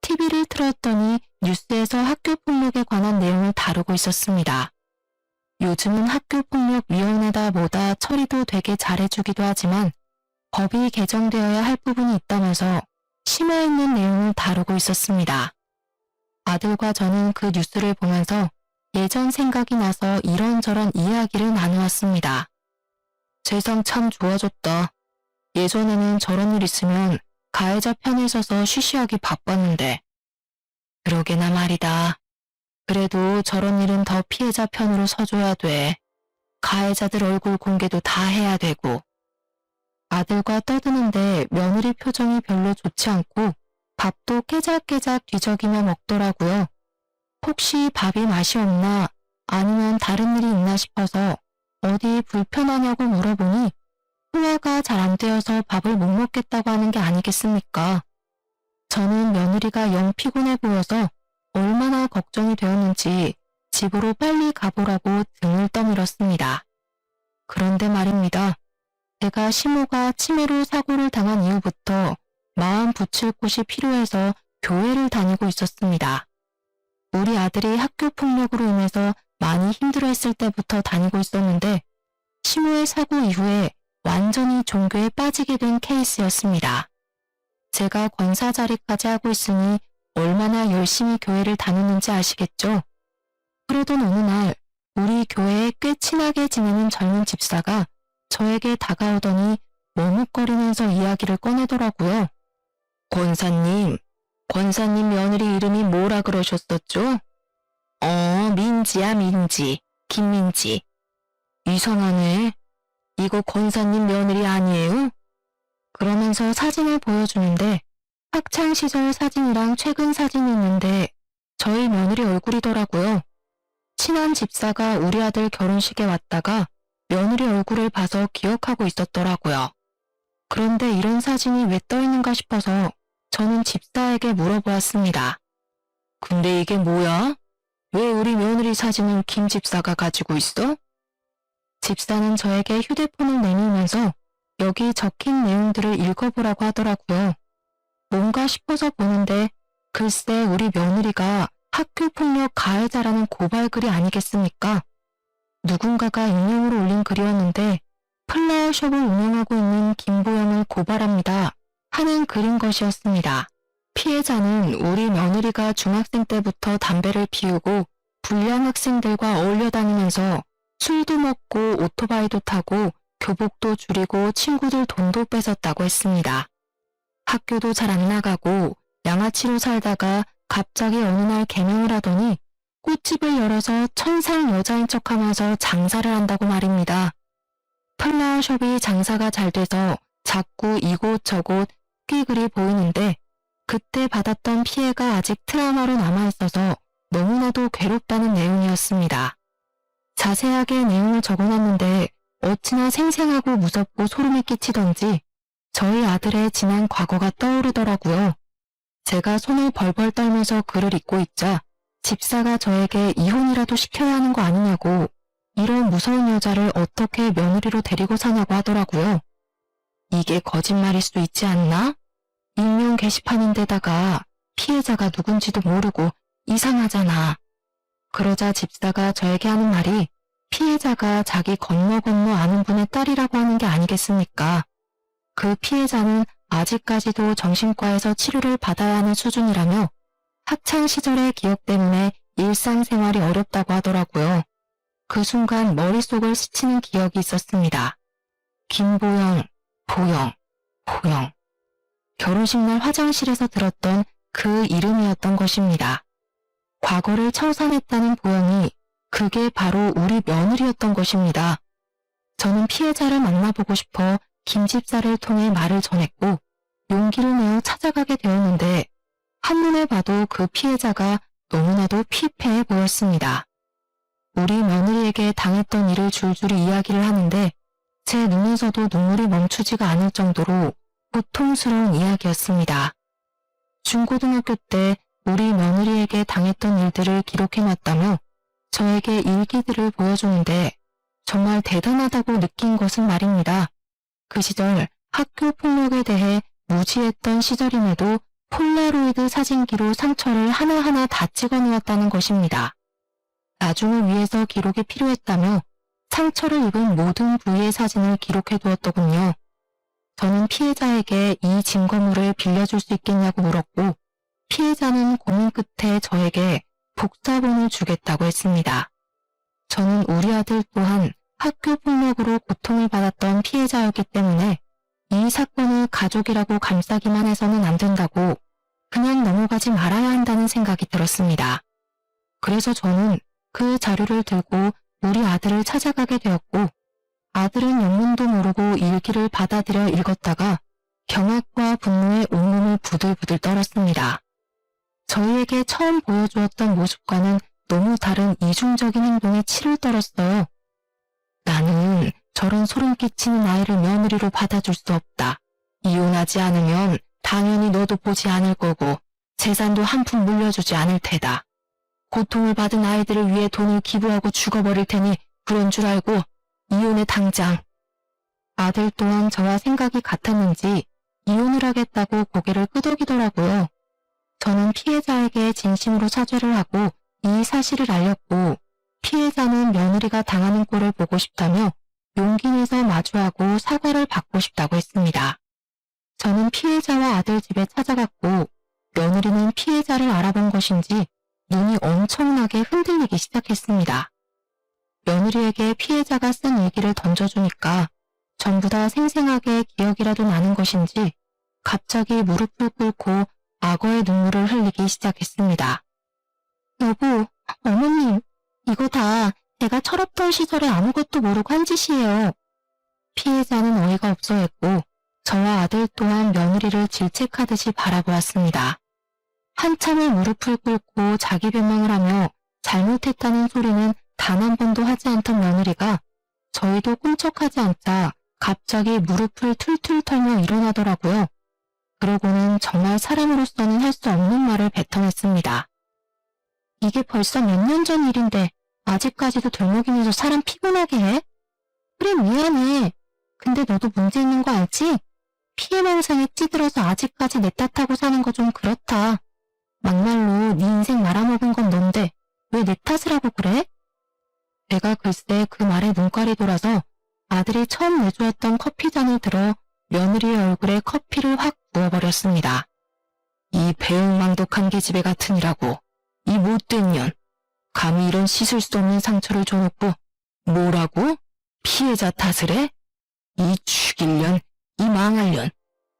TV를 틀었더니 뉴스에서 학교폭력에 관한 내용을 다루고 있었습니다. 요즘은 학교폭력위원회다 뭐다 처리도 되게 잘해주기도 하지만 법이 개정되어야 할 부분이 있다면서 심화 있는 내용을 다루고 있었습니다. 아들과 저는 그 뉴스를 보면서 예전 생각이 나서 이런저런 이야기를 나누었습니다. 세상 참 좋아졌다. 예전에는 저런 일 있으면 가해자 편에 서서 쉬쉬하기 바빴는데. 그러게나 말이다. 그래도 저런 일은 더 피해자 편으로 서줘야 돼. 가해자들 얼굴 공개도 다 해야 되고. 아들과 떠드는데 며느리 표정이 별로 좋지 않고 밥도 깨작깨작 뒤적이며 먹더라고요. 혹시 밥이 맛이 없나 아니면 다른 일이 있나 싶어서 어디 불편하냐고 물어보니 소화가 잘 안 되어서 밥을 못 먹겠다고 하는 게 아니겠습니까? 저는 며느리가 영 피곤해 보여서 얼마나 걱정이 되었는지 집으로 빨리 가보라고 등을 떠밀었습니다. 그런데 말입니다. 제가 시모가 치매로 사고를 당한 이후부터 마음 붙일 곳이 필요해서 교회를 다니고 있었습니다. 우리 아들이 학교 폭력으로 인해서 많이 힘들어했을 때부터 다니고 있었는데 시모의 사고 이후에 완전히 종교에 빠지게 된 케이스였습니다. 제가 권사 자리까지 하고 있으니 얼마나 열심히 교회를 다녔는지 아시겠죠? 그러던 어느 날 우리 교회에 꽤 친하게 지내는 젊은 집사가 저에게 다가오더니 머뭇거리면서 이야기를 꺼내더라고요. 권사님 며느리 이름이 뭐라 그러셨었죠? 민지야, 민지. 김민지. 이상하네. 이거 권사님 며느리 아니에요? 그러면서 사진을 보여주는데 학창시절 사진이랑 최근 사진이 있는데 저희 며느리 얼굴이더라고요. 친한 집사가 우리 아들 결혼식에 왔다가 며느리 얼굴을 봐서 기억하고 있었더라고요. 그런데 이런 사진이 왜 떠있는가 싶어서 저는 집사에게 물어보았습니다. 근데 이게 뭐야? 왜 우리 며느리 사진을 김 집사가 가지고 있어? 집사는 저에게 휴대폰을 내밀면서 여기 적힌 내용들을 읽어보라고 하더라고요. 뭔가 싶어서 보는데 글쎄 우리 며느리가 학교폭력 가해자라는 고발글이 아니겠습니까? 누군가가 익명으로 올린 글이었는데 플라워숍을 운영하고 있는 김보영을 고발합니다 하는 글인 것이었습니다. 피해자는 우리 며느리가 중학생 때부터 담배를 피우고 불량 학생들과 어울려 다니면서 술도 먹고 오토바이도 타고 교복도 줄이고 친구들 돈도 뺏었다고 했습니다. 학교도 잘 안 나가고 양아치로 살다가 갑자기 어느 날 개명을 하더니 꽃집을 열어서 천상 여자인 척하면서 장사를 한다고 말입니다. 플라워숍이 장사가 잘 돼서 자꾸 이곳저곳 끼글이 보이는데 그때 받았던 피해가 아직 트라우마로 남아있어서 너무나도 괴롭다는 내용이었습니다. 자세하게 내용을 적어놨는데 어찌나 생생하고 무섭고 소름이 끼치던지 저희 아들의 지난 과거가 떠오르더라고요. 제가 손을 벌벌 떨면서 글을 읽고 있자 집사가 저에게 이혼이라도 시켜야 하는 거 아니냐고 이런 무서운 여자를 어떻게 며느리로 데리고 사냐고 하더라고요. 이게 거짓말일 수 있지 않나? 익명 게시판인데다가 피해자가 누군지도 모르고 이상하잖아. 그러자 집사가 저에게 하는 말이 피해자가 자기 건너 아는 분의 딸이라고 하는 게 아니겠습니까? 그 피해자는 아직까지도 정신과에서 치료를 받아야 하는 수준이라며 학창시절의 기억 때문에 일상생활이 어렵다고 하더라고요. 그 순간 머릿속을 스치는 기억이 있었습니다. 김보영, 보영. 결혼식 날 화장실에서 들었던 그 이름이었던 것입니다. 과거를 청산했다는 보영이 그게 바로 우리 며느리였던 것입니다. 저는 피해자를 만나보고 싶어 김 집사를 통해 말을 전했고 용기를 내어 찾아가게 되었는데 한눈에 봐도 그 피해자가 너무나도 피폐해 보였습니다. 우리 며느리에게 당했던 일을 줄줄이 이야기를 하는데 제 눈에서도 눈물이 멈추지가 않을 정도로 고통스러운 이야기였습니다. 중고등학교 때 우리 며느리에게 당했던 일들을 기록해놨다며 저에게 일기들을 보여주는데 정말 대단하다고 느낀 것은 말입니다. 그 시절 학교 폭력에 대해 무지했던 시절임에도 폴라로이드 사진기로 상처를 하나하나 다 찍어놓았다는 것입니다. 나중을 위해서 기록이 필요했다며 상처를 입은 모든 부위의 사진을 기록해 두었더군요. 저는 피해자에게 이 증거물을 빌려줄 수 있겠냐고 물었고 피해자는 고민 끝에 저에게 복사본을 주겠다고 했습니다. 저는 우리 아들 또한 학교 폭력으로 고통을 받았던 피해자였기 때문에 이 사건을 가족이라고 감싸기만 해서는 안 된다고 그냥 넘어가지 말아야 한다는 생각이 들었습니다. 그래서 저는 그 자료를 들고 우리 아들을 찾아가게 되었고 아들은 영문도 모르고 일기를 받아들여 읽었다가 경악과 분노에 온몸을 부들부들 떨었습니다. 저희에게 처음 보여주었던 모습과는 너무 다른 이중적인 행동에 치를 떨었어요. 나는 저런 소름 끼치는 아이를 며느리로 받아줄 수 없다. 이혼하지 않으면 당연히 너도 보지 않을 거고 재산도 한 푼 물려주지 않을 테다. 고통을 받은 아이들을 위해 돈을 기부하고 죽어버릴 테니 그런 줄 알고 이혼해 당장. 아들 또한 저와 생각이 같았는지 이혼을 하겠다고 고개를 끄덕이더라고요. 저는 피해자에게 진심으로 사죄를 하고 이 사실을 알렸고 피해자는 며느리가 당하는 꼴을 보고 싶다며 용기 내서 마주하고 사과를 받고 싶다고 했습니다. 저는 피해자와 아들 집에 찾아갔고 며느리는 피해자를 알아본 것인지 눈이 엄청나게 흔들리기 시작했습니다. 며느리에게 피해자가 쓴 일기를 던져주니까 전부 다 생생하게 기억이라도 나는 것인지 갑자기 무릎을 꿇고 악어의 눈물을 흘리기 시작했습니다. 여보, 어머님, 이거 다 제가 철없던 시절에 아무것도 모르고 한 짓이에요. 피해자는 어이가 없어 했고 저와 아들 또한 며느리를 질책하듯이 바라보았습니다. 한참을 무릎을 꿇고 자기 변명을 하며 잘못했다는 소리는 단 한 번도 하지 않던 며느리가 저희도 꿈쩍하지 않자 갑자기 무릎을 툴툴 털며 일어나더라고요. 그러고는 정말 사람으로서는 할 수 없는 말을 뱉어냈습니다. 이게 벌써 몇 년 전 일인데 아직까지도 들먹이면서 사람 피곤하게 해? 그래, 미안해. 근데 너도 문제 있는 거 알지? 피해망상에 찌들어서 아직까지 내 탓하고 사는 거 좀 그렇다. 막말로 네 인생 말아먹은 건 넌데 왜 내 탓을 하고 그래? 제가 글쎄 그 말에 눈깔이 돌아서 아들이 처음 내주었던 커피잔을 들어 며느리의 얼굴에 커피를 확 부어버렸습니다. 이 배은망덕한 계집애 같으니라고. 이 못된 년. 감히 이런 씻을 수 없는 상처를 줘놓고 뭐라고? 피해자 탓을 해? 이 죽일 년, 이 망할 년.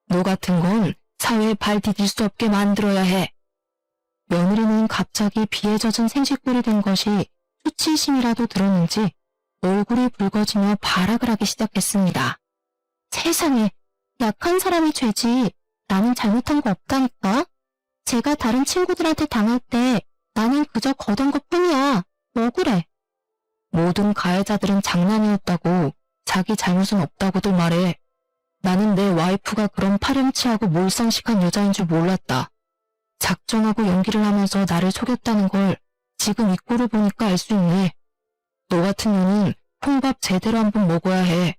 너 같은 건 사회에 발 디딜 수 없게 만들어야 해. 며느리는 갑자기 비에 젖은 생쥐꼴이 된 것이 수치심이라도 들었는지 얼굴이 붉어지며 발악을 하기 시작했습니다. 세상에, 약한 사람이 죄지. 나는 잘못한 거 없다니까. 제가 다른 친구들한테 당할 때 나는 그저 거둔 것뿐이야. 억울해. 모든 가해자들은 장난이었다고, 자기 잘못은 없다고들 말해. 나는 내 와이프가 그런 파렴치하고 몰상식한 여자인 줄 몰랐다. 작정하고 연기를 하면서 나를 속였다는 걸 지금 이 꼴을 보니까 알 수 있네. 너 같은 년은 홍밥 제대로 한번 먹어야 해.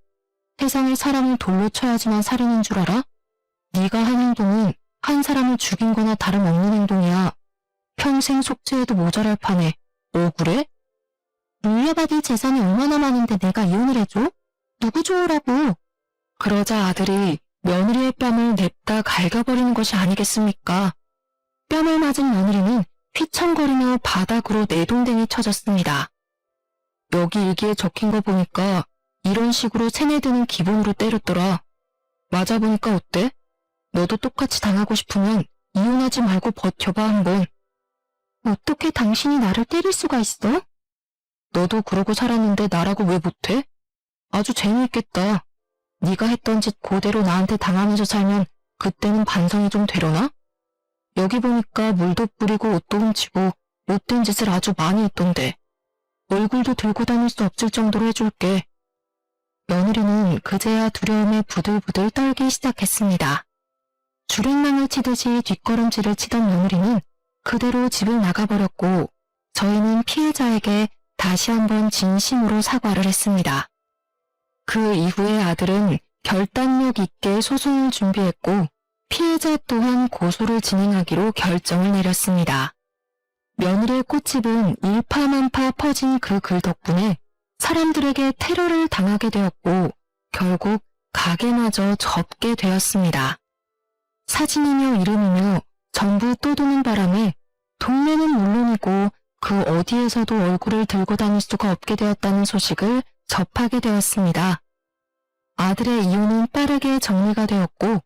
세상에 사람을 돌로 쳐야지만 살인인 줄 알아? 네가 한 행동은 한 사람을 죽인 거나 다름없는 행동이야. 평생 속죄해도 모자랄 판에 억울해? 물려받을 재산이 얼마나 많은데 내가 이혼을 해줘? 누구 좋으라고? 그러자 아들이 며느리의 뺨을 냅다 갈가버리는 것이 아니겠습니까? 뺨을 맞은 며느리는 휘청거리며 바닥으로 내동댕이 쳐졌습니다. 여기 일기에 적힌 거 보니까 이런 식으로 세뇌드는 기본으로 때렸더라. 맞아보니까 어때? 너도 똑같이 당하고 싶으면 이혼하지 말고 버텨봐 한번. 어떻게 당신이 나를 때릴 수가 있어? 너도 그러고 살았는데 나라고 왜 못해? 아주 재미있겠다. 네가 했던 짓 그대로 나한테 당하면서 살면 그때는 반성이 좀 되려나? 여기 보니까 물도 뿌리고 옷도 훔치고 못된 짓을 아주 많이 했던데 얼굴도 들고 다닐 수 없을 정도로 해줄게. 며느리는 그제야 두려움에 부들부들 떨기 시작했습니다. 주랭랑을 치듯이 뒷걸음질을 치던 며느리는 그대로 집을 나가버렸고 저희는 피해자에게 다시 한번 진심으로 사과를 했습니다. 그 이후에 아들은 결단력 있게 소송을 준비했고 피해자 또한 고소를 진행하기로 결정을 내렸습니다. 며느리의 꽃집은 일파만파 퍼진 그 글 덕분에 사람들에게 테러를 당하게 되었고 결국 가게마저 접게 되었습니다. 사진이며 이름이며 전부 떠도는 바람에 동네는 물론이고 그 어디에서도 얼굴을 들고 다닐 수가 없게 되었다는 소식을 접하게 되었습니다. 아들의 이혼은 빠르게 정리가 되었고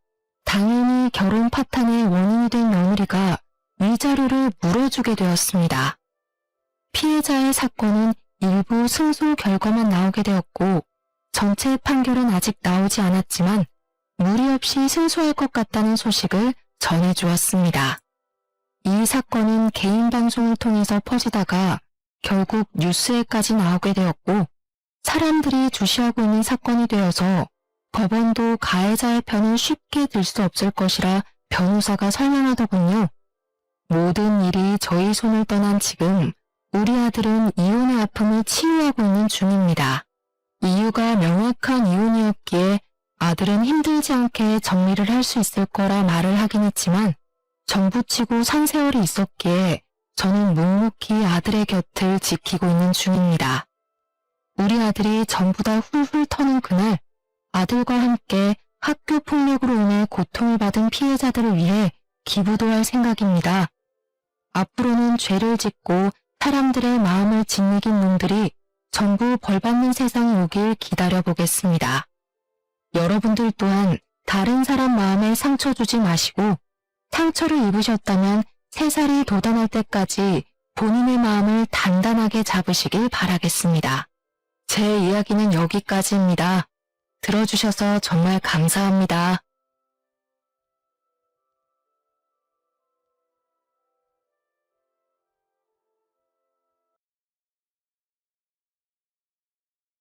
당연히 결혼 파탄의 원인이 된 며느리가 위자료를 물어주게 되었습니다. 피해자의 사건은 일부 승소 결과만 나오게 되었고 전체 판결은 아직 나오지 않았지만 무리 없이 승소할 것 같다는 소식을 전해주었습니다. 이 사건은 개인 방송을 통해서 퍼지다가 결국 뉴스에까지 나오게 되었고 사람들이 주시하고 있는 사건이 되어서 법원도 가해자의 편을 쉽게 들 수 없을 것이라 변호사가 설명하더군요. 모든 일이 저희 손을 떠난 지금 우리 아들은 이혼의 아픔을 치유하고 있는 중입니다. 이유가 명확한 이혼이었기에 아들은 힘들지 않게 정리를 할 수 있을 거라 말을 하긴 했지만 정부치고 산세월이 있었기에 저는 묵묵히 아들의 곁을 지키고 있는 중입니다. 우리 아들이 전부 다 훌훌 터는 그날 아들과 함께 학교 폭력으로 인해 고통을 받은 피해자들을 위해 기부도 할 생각입니다. 앞으로는 죄를 짓고 사람들의 마음을 짓이긴 놈들이 전부 벌받는 세상이 오길 기다려보겠습니다. 여러분들 또한 다른 사람 마음에 상처 주지 마시고 상처를 입으셨다면 3살이 돋아날 때까지 본인의 마음을 단단하게 잡으시길 바라겠습니다. 제 이야기는 여기까지입니다. 들어주셔서 정말 감사합니다.